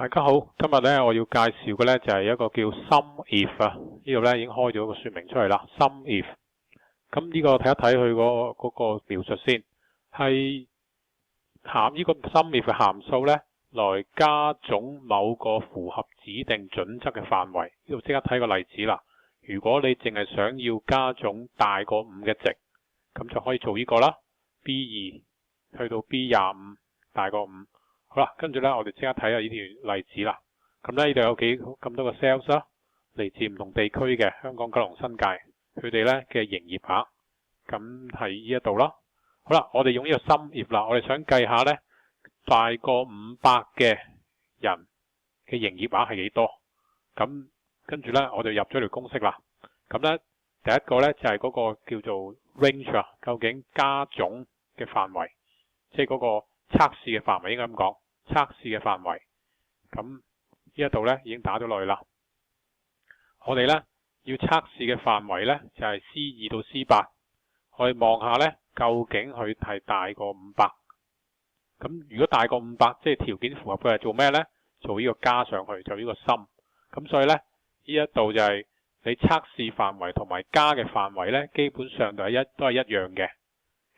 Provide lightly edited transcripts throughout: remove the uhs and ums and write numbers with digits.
大家好，今日咧我要介紹嘅咧就係一個叫 SUMIF 啊，呢度咧已經開咗個說明出嚟啦。SUMIF，咁呢個睇一睇佢嗰個描述先，係呢個 SUMIF 嘅函數咧，來加總某個符合指定準則嘅範圍。呢度即刻睇個例子啦。如果你淨係想要加總大過5嘅值，咁就可以做呢個啦。B2去到 B25 大過5。好啦，跟住咧，我哋即刻睇下呢條例子啦。咁咧，呢度有咁多個 sales 啦，嚟自唔同地區嘅香港、九龍、新界，佢哋咧嘅營業額，咁係呢一度啦。好啦，我哋用呢個 SUMIF啦，我哋想計下咧大過500嘅人嘅營業額係幾多？咁跟住咧，我哋入咗條公式啦。咁咧，第一個咧就係嗰個叫做 range 啊，究竟加總嘅範圍，即係嗰個測試嘅範圍，應該咁講。測試嘅範圍，咁呢一度咧已經打咗落去啦。我哋咧要測試嘅範圍咧就係 C2 到 C8，我哋望下咧究竟佢係大過500。咁如果大過500，即係條件符合嘅係做咩咧？做呢個加上去，就呢個 sum。咁所以咧呢一度就係你測試範圍同埋加嘅範圍咧，基本上都係一樣嘅，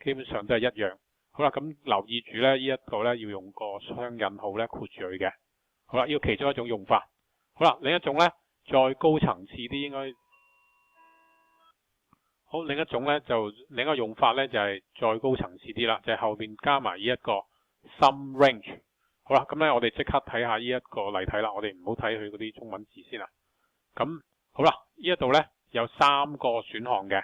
基本上都係一樣。好啦，咁留意住咧，呢一個咧要用個雙引號咧括住佢嘅。好啦，呢個其中一種用法。好啦，另一種咧再高層次啲，應該好。另一種咧另一個用法咧就係再高層次啲啦，就係後邊加埋呢一個 sum range。好啦，咁咧我哋即刻睇下呢一個例題啦。我哋唔好睇佢嗰啲中文字先啦。咁好啦，呢一度咧有3個選項嘅。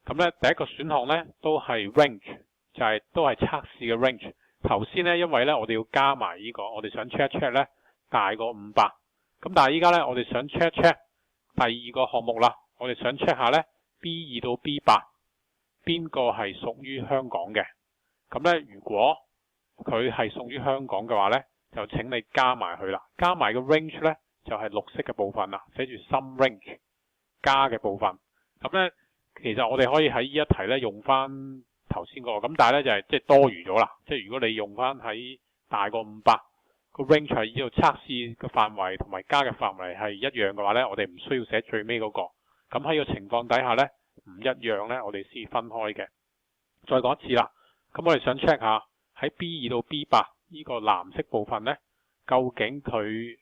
咁咧第一個選項咧都係 range。就係都係測試嘅 range。頭先咧，因為咧我哋要加埋呢個，我哋想 check 咧大過500。咁但係依家咧，我哋想 check 第二個項目啦。我哋想 check 下咧 B2 到 B8 邊個係屬於香港嘅。咁咧，如果佢係屬於香港嘅話咧，就請你加埋佢啦。加埋個 range 咧就係綠色嘅部分啦，寫住 sum range 加嘅部分。咁咧，其實我哋可以喺呢一題咧用翻頭先個，咁但係咧就係即係多餘咗啦。即係如果你用翻喺大過500個 range 係呢度測試嘅範圍同埋加嘅範圍係一樣嘅話咧，我哋唔需要寫最尾嗰個。咁喺個情況底下咧唔一樣咧，我哋先分開嘅。再講一次啦，咁我哋想 check 下喺 B2 到 B8 呢個藍色部分咧，究竟佢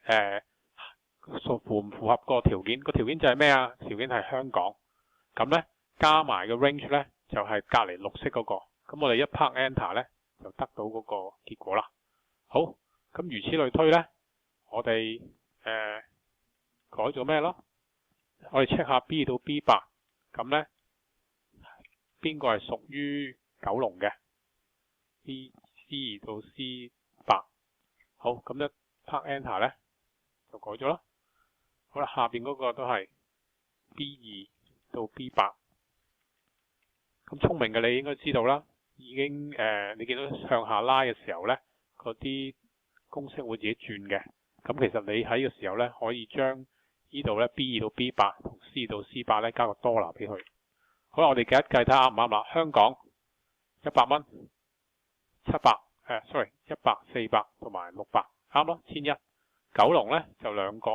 符唔符合個條件？個條件就係咩啊？條件係香港。咁咧加埋個 range 咧，就係隔離綠色嗰個，咁我哋一拍 enter 咧，就得到嗰個結果啦。好，咁如此類推咧，我哋改咗咩咯？我哋 check 下 B 到 B8，咁咧邊個係屬於九龍嘅 ？C2 到 C8，好，咁一拍 enter 咧，就改咗啦。好啦，下邊嗰個都係 B2 到 B8。咁聰明嘅你應該知道啦，已經你見到向下拉嘅時候咧，嗰啲公式會自己轉嘅。咁其實你喺嘅時候咧，可以將呢度咧 B2 到 B8 同 C 到 C8咧加個多拿俾佢。好啦，我哋計一計睇下啱唔啱啦。香港100蚊，100、400同埋600，啱咯，1100。九龍咧就2個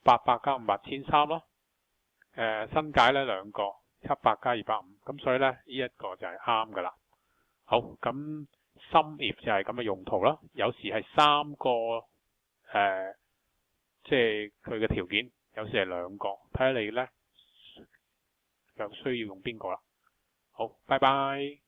，800加500 1300咯。新界咧2個。700加250，咁所以咧呢一個就係啱噶啦。好，咁 SUMIF 就係咁嘅用途啦。有時係3個即係佢嘅條件，有時係2個，睇下你咧又需要用邊個啦。好，拜拜。